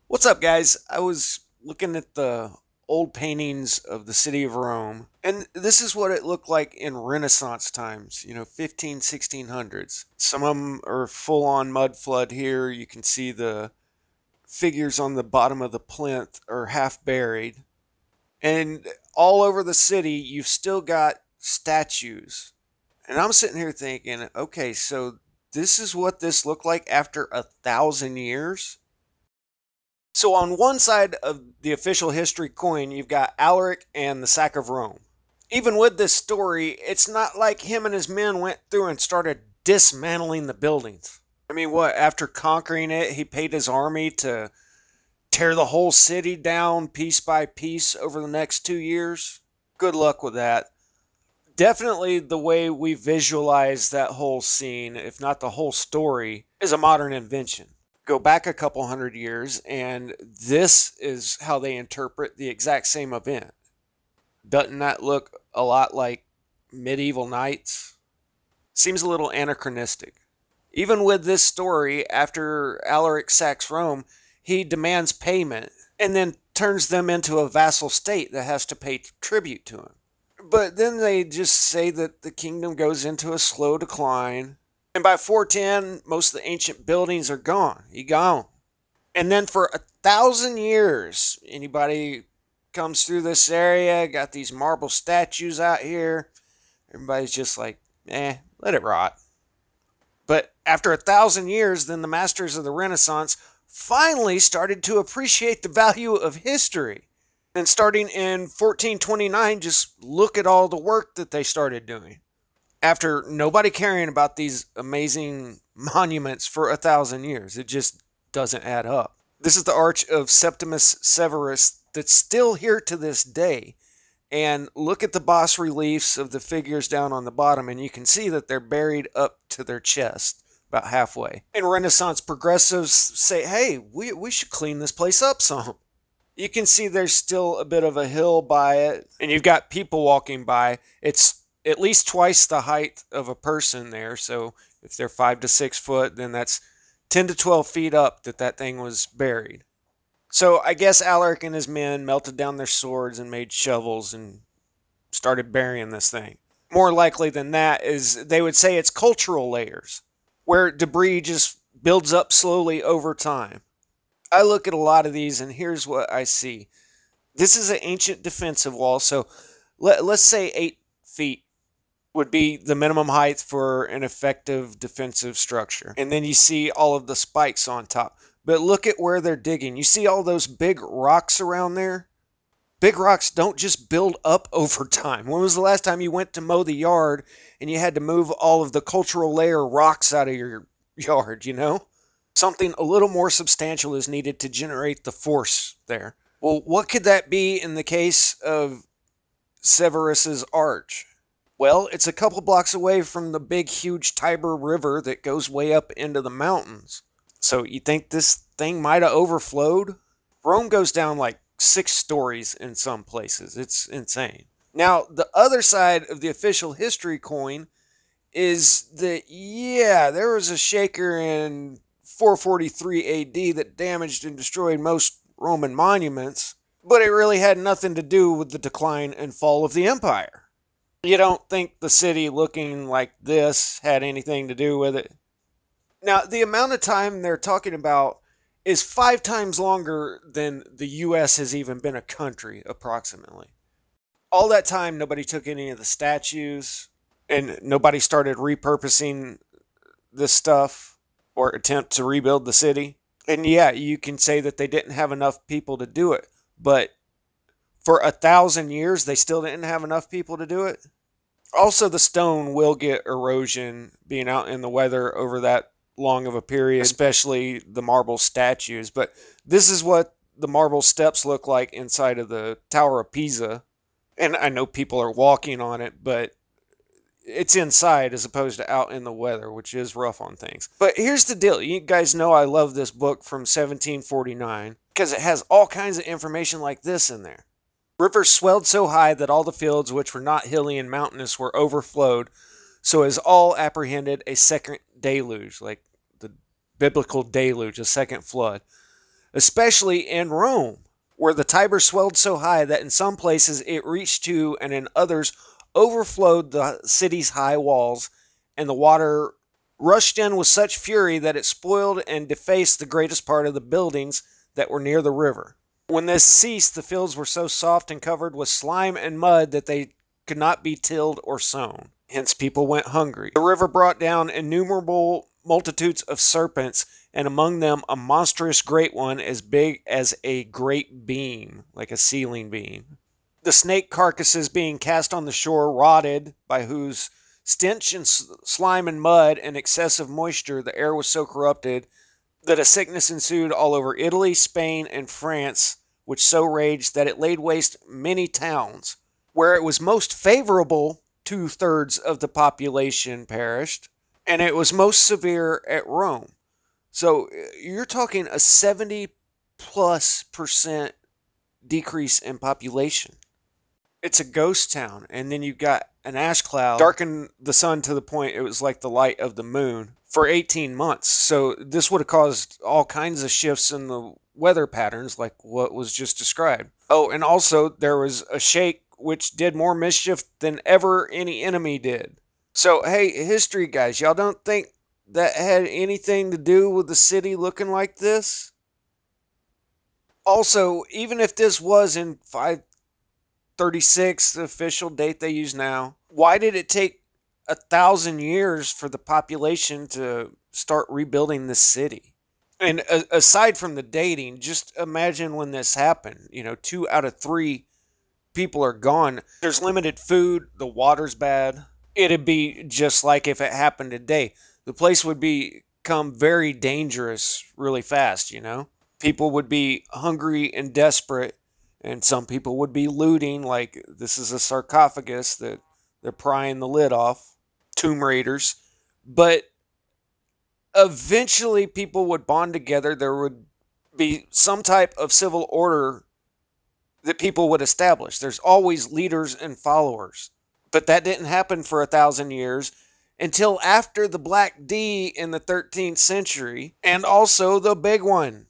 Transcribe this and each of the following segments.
What's up, guys? I was looking at the old paintings of the city of Rome, and this is what it looked like in Renaissance times, 15, 1600s. Some of them are full on mud flood here. You can see the figures on the bottom of the plinth are half buried. And all over the city, you've still got statues. And I'm sitting here thinking, okay, so this is what this looked like after 1,000 years? So on one side of the official history coin, you've got Alaric and the sack of Rome. Even with this story, it's not like him and his men went through and started dismantling the buildings. I mean, what, after conquering it, he paid his army to tear the whole city down piece by piece over the next 2 years? Good luck with that. Definitely the way we visualize that whole scene, if not the whole story, is a modern invention. Go back a couple hundred years, and this is how they interpret the exact same event. Doesn't that look a lot like medieval knights? Seems a little anachronistic. Even with this story, after Alaric sacks Rome, he demands payment and then turns them into a vassal state that has to pay tribute to him. But then they just say that the kingdom goes into a slow decline. And by 410, most of the ancient buildings are gone. Gone. And then for 1,000 years, anybody comes through this area, got these marble statues out here, everybody's just like, let it rot. But after 1,000 years, then the masters of the Renaissance finally started to appreciate the value of history. And starting in 1429, just look at all the work that they started doing. After nobody caring about these amazing monuments for 1,000 years. It just doesn't add up. This is the Arch of Septimus Severus that's still here to this day. And look at the bas reliefs of the figures down on the bottom, and you can see that they're buried up to their chest, about halfway. And Renaissance progressives say, hey, we should clean this place up some. You can see there's still a bit of a hill by it, and you've got people walking by. It's at least twice the height of a person there, so if they're 5 to 6 foot, then that's 10 to 12 feet up that thing was buried. So I guess Alaric and his men melted down their swords and made shovels and started burying this thing. More likely than that is they would say it's cultural layers, where debris just builds up slowly over time. I look at a lot of these, and here's what I see. This is an ancient defensive wall, so let's say 8 feet would be the minimum height for an effective defensive structure. And then you see all of the spikes on top. But look at where they're digging. You see all those big rocks around there? Big rocks don't just build up over time. When was the last time you went to mow the yard and you had to move all of the cultural layer rocks out of your yard, Something a little more substantial is needed to generate the force there. Well, what could that be in the case of Severus's Arch? Well, it's a couple blocks away from the big, huge Tiber River that goes way up into the mountains. So you think this thing might have overflowed? Rome goes down like 6 stories in some places. It's insane. Now, the other side of the official history coin is that, there was a shaker in 443 AD that damaged and destroyed most Roman monuments, but it really had nothing to do with the decline and fall of the empire. You don't think the city looking like this had anything to do with it? Now, the amount of time they're talking about is 5 times longer than the U.S. has even been a country, approximately. All that time, nobody took any of the statues, and nobody started repurposing this stuff or attempt to rebuild the city. And yeah, you can say that they didn't have enough people to do it, but for 1,000 years, they still didn't have enough people to do it. Also, the stone will get erosion being out in the weather over that long of a period, especially the marble statues. But this is what the marble steps look like inside of the Tower of Pisa. And I know people are walking on it, but it's inside as opposed to out in the weather, which is rough on things. But here's the deal. You guys know I love this book from 1749 because it has all kinds of information like this in there. Rivers swelled so high that all the fields which were not hilly and mountainous were overflowed, so as all apprehended a second deluge, like the biblical deluge, a second flood. especially in Rome, where the Tiber swelled so high that in some places it reached to and in others overflowed the city's high walls, and the water rushed in with such fury that it spoiled and defaced the greatest part of the buildings that were near the river. When this ceased, the fields were so soft and covered with slime and mud that they could not be tilled or sown. Hence, people went hungry. The river brought down innumerable multitudes of serpents, and among them a monstrous great one as big as a great beam, like a ceiling beam. The snake carcasses being cast on the shore rotted, by whose stench and slime and mud and excessive moisture the air was so corrupted that a sickness ensued all over Italy, Spain, and France, which so raged that it laid waste many towns. Where it was most favorable, 2/3 of the population perished, and it was most severe at Rome. So you're talking a 70+% decrease in population. It's a ghost town, and then you've got an ash cloud darkened the sun to the point it was like the light of the moon for 18 months. So this would have caused all kinds of shifts in the weather patterns, like what was just described. Oh, and also there was a shake which did more mischief than ever any enemy did. So, hey, history guys, y'all don't think that had anything to do with the city looking like this? Also, even if this was in 536, the official date they use now, why did it take 1,000 years for the population to start rebuilding this city? And aside from the dating, just imagine when this happened. 2 out of 3 people are gone. There's limited food. The water's bad. It'd be just like if it happened today. The place would become very dangerous really fast, People would be hungry and desperate, and some people would be looting, like this is a sarcophagus that they're prying the lid off. Tomb Raiders. But eventually people would bond together. There would be some type of civil order that people would establish. There's always leaders and followers. But that didn't happen for 1,000 years until after the Black D in the 13th century, and also the big one,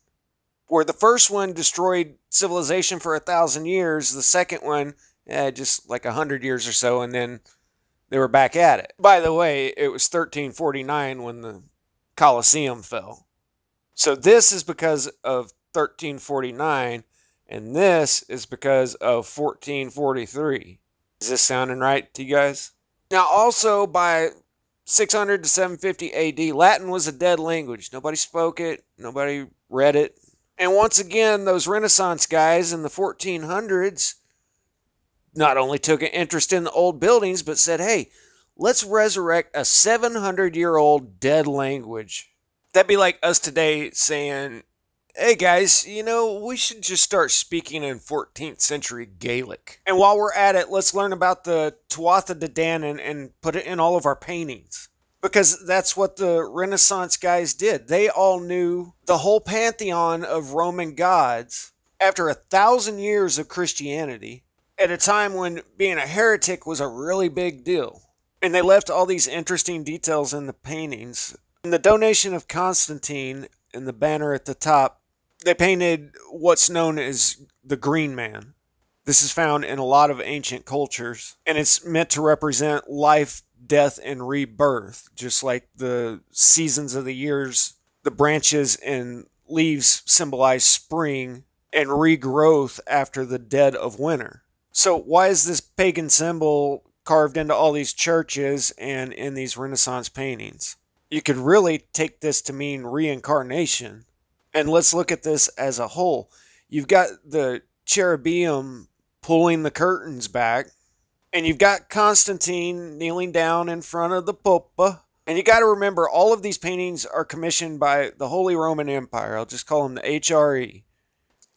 where the first one destroyed civilization for 1,000 years, the second one, just like 100 years or so, and then they were back at it. By the way, it was 1349 when the Colosseum fell. So this is because of 1349, and this is because of 1443. Is this sounding right to you guys? Now, also by 600 to 750 AD, Latin was a dead language. Nobody spoke it. Nobody read it. And once again, those Renaissance guys in the 1400s not only took an interest in the old buildings, but said, hey, let's resurrect a 700-year-old dead language. That'd be like us today saying, hey guys, we should just start speaking in 14th century Gaelic. And while we're at it, let's learn about the Tuatha De Danann and put it in all of our paintings. Because that's what the Renaissance guys did. They all knew the whole pantheon of Roman gods after 1,000 years of Christianity, at a time when being a heretic was a really big deal. And they left all these interesting details in the paintings. In the donation of Constantine, in the banner at the top, they painted what's known as the Green Man. This is found in a lot of ancient cultures, and it's meant to represent life, death, and rebirth, just like the seasons of the years. The branches and leaves symbolize spring and regrowth after the dead of winter. So why is this pagan symbol carved into all these churches and in these Renaissance paintings? You could really take this to mean reincarnation. And let's look at this as a whole. You've got the cherubim pulling the curtains back, and you've got Constantine kneeling down in front of the Popa. And you got to remember, all of these paintings are commissioned by the Holy Roman Empire. I'll just call them the HRE.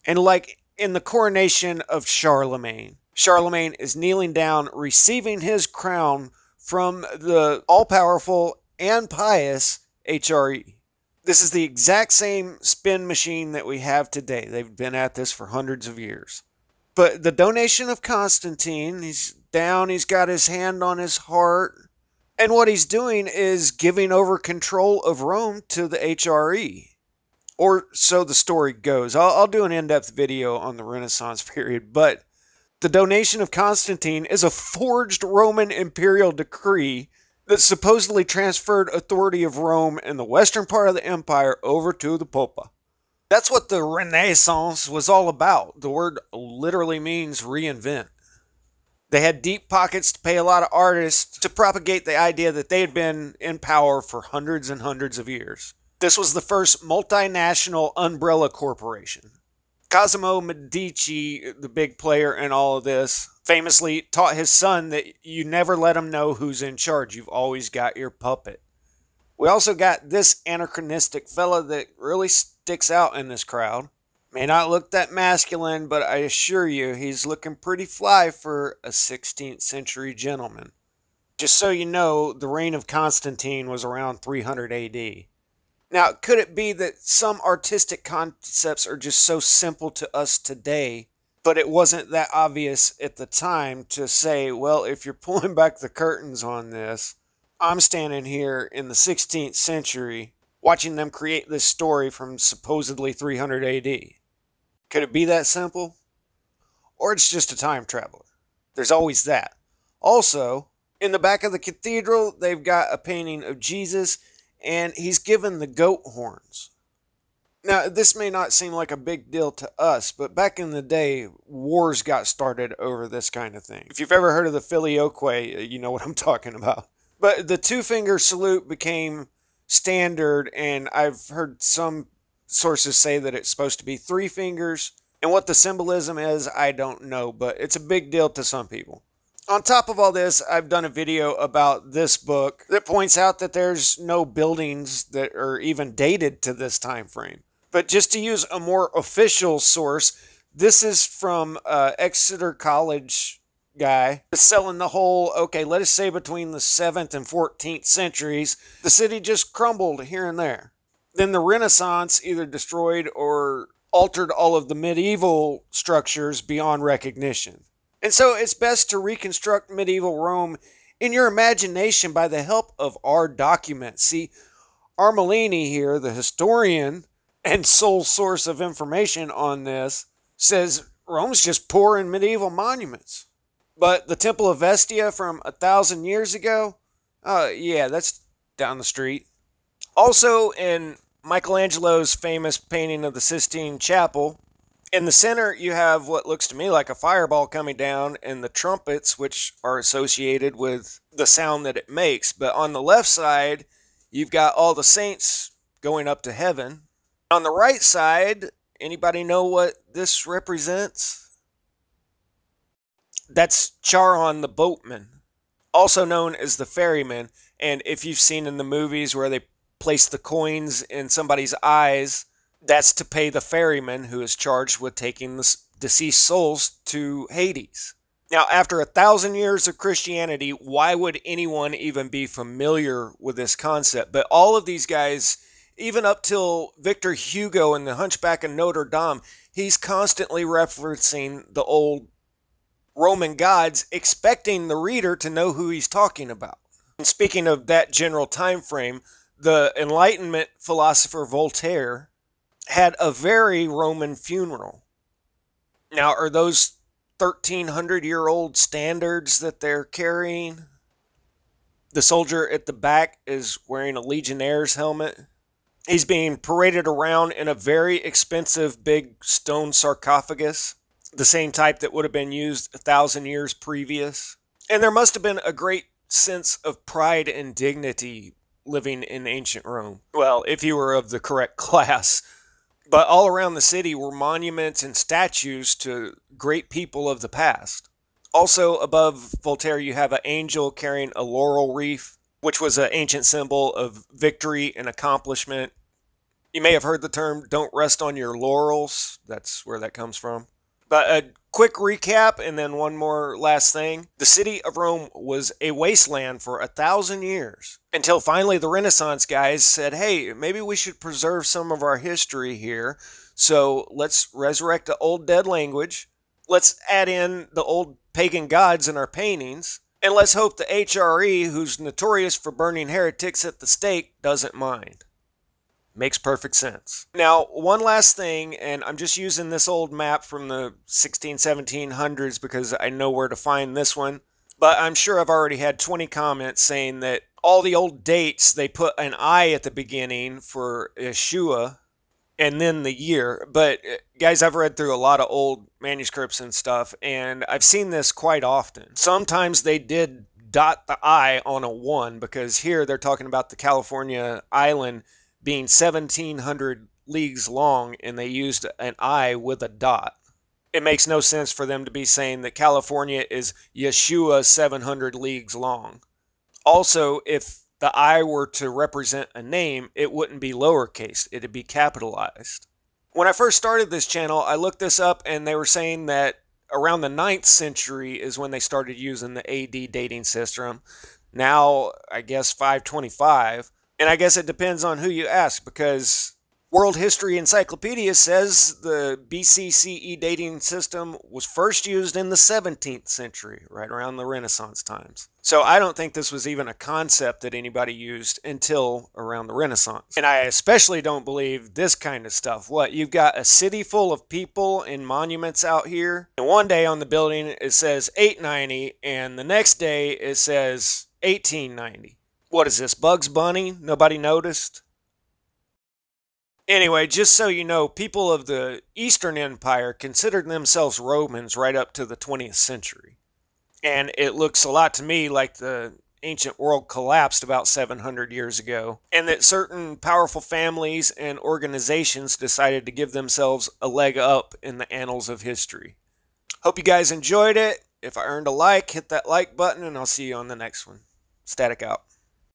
And like in the coronation of Charlemagne, Charlemagne is kneeling down, receiving his crown from the all-powerful and pious HRE. This is the exact same spin machine that we have today. They've been at this for hundreds of years. But the donation of Constantine, he's down, he's got his hand on his heart. And what he's doing is giving over control of Rome to the HRE. Or so the story goes. I'll do an in-depth video on the Renaissance period, but the donation of Constantine is a forged Roman imperial decree that supposedly transferred authority of Rome in the western part of the empire over to the Popa. That's what the Renaissance was all about. The word literally means reinvent. They had deep pockets to pay a lot of artists to propagate the idea that they had been in power for hundreds and hundreds of years. This was the first multinational umbrella corporation. Cosimo Medici, the big player in all of this, famously taught his son that you never let him know who's in charge. You've always got your puppet. We also got this anachronistic fella that really sticks out in this crowd. May not look that masculine, but I assure you he's looking pretty fly for a 16th century gentleman. Just so you know, the reign of Constantine was around 300 AD. Now, could it be that some artistic concepts are just so simple to us today, but it wasn't that obvious at the time to say, well, if you're pulling back the curtains on this, I'm standing here in the 16th century watching them create this story from supposedly 300 AD. Could it be that simple? Or it's just a time traveler. There's always that. Also, in the back of the cathedral, they've got a painting of Jesus, and he's given the goat horns. Now, this may not seem like a big deal to us, but back in the day, wars got started over this kind of thing. If you've ever heard of the filioque, you know what I'm talking about. But the two-finger salute became standard, and I've heard some sources say that it's supposed to be 3 fingers. And what the symbolism is, I don't know, but it's a big deal to some people. On top of all this, I've done a video about this book that points out that there's no buildings that are even dated to this time frame. But just to use a more official source, this is from Exeter College guy selling the whole, okay, let us say between the 7th and 14th centuries, the city just crumbled here and there. Then the Renaissance either destroyed or altered all of the medieval structures beyond recognition. And so it's best to reconstruct medieval Rome in your imagination by the help of our documents. See, Armelini here, the historian and sole source of information on this, says Rome's just poor in medieval monuments. But the Temple of Vestia from 1,000 years ago, yeah, that's down the street. Also, in Michelangelo's famous painting of the Sistine Chapel, in the center, you have what looks to me like a fireball coming down and the trumpets, which are associated with the sound that it makes. But on the left side, you've got all the saints going up to heaven. On the right side, anybody know what this represents? That's Charon the boatman, also known as the ferryman. And if you've seen in the movies where they place the coins in somebody's eyes, that's to pay the ferryman who is charged with taking the deceased souls to Hades. Now, after 1,000 years of Christianity, why would anyone even be familiar with this concept? But all of these guys, even up till Victor Hugo in The Hunchback of Notre Dame, he's constantly referencing the old Roman gods, expecting the reader to know who he's talking about. And speaking of that general time frame, the Enlightenment philosopher Voltaire had a very Roman funeral. Now, are those 1,300-year-old standards that they're carrying? The soldier at the back is wearing a Legionnaire's helmet. He's being paraded around in a very expensive big stone sarcophagus, the same type that would have been used 1,000 years previous. And there must have been a great sense of pride and dignity living in ancient Rome. Well, if you were of the correct class. But all around the city were monuments and statues to great people of the past. Also, above Voltaire, you have an angel carrying a laurel wreath, which was an ancient symbol of victory and accomplishment. You may have heard the term, don't rest on your laurels. That's where that comes from. But a quick recap, and then one more last thing. The city of Rome was a wasteland for 1,000 years, until finally the Renaissance guys said, hey, maybe we should preserve some of our history here. So let's resurrect the old dead language. Let's add in the old pagan gods in our paintings. And let's hope the HRE, who's notorious for burning heretics at the stake, doesn't mind. Makes perfect sense. Now, one last thing, and I'm just using this old map from the 1700s because I know where to find this one. But I'm sure I've already had 20 comments saying that all the old dates, they put an I at the beginning for Yeshua and then the year. But guys, I've read through a lot of old manuscripts and stuff, and I've seen this quite often. Sometimes they did dot the I on a 1 because here they're talking about the California island being 1,700 leagues long, and they used an I with a dot. It makes no sense for them to be saying that California is Yeshua 700 leagues long. Also, if the I were to represent a name, it wouldn't be lowercase, it'd be capitalized. When I first started this channel, I looked this up and they were saying that around the 9th century is when they started using the AD dating system. Now, I guess 525. And I guess it depends on who you ask because World History Encyclopedia says the BCCE dating system was first used in the 17th century, right around the Renaissance times. So I don't think this was even a concept that anybody used until around the Renaissance. And I especially don't believe this kind of stuff. What, you've got a city full of people and monuments out here, and one day on the building it says 890, and the next day it says 1890. What is this, Bugs Bunny? Nobody noticed? Anyway, just so you know, people of the Eastern Empire considered themselves Romans right up to the 20th century. And it looks a lot to me like the ancient world collapsed about 700 years ago, and that certain powerful families and organizations decided to give themselves a leg up in the annals of history. Hope you guys enjoyed it. If I earned a like, hit that like button, and I'll see you on the next one. Static out.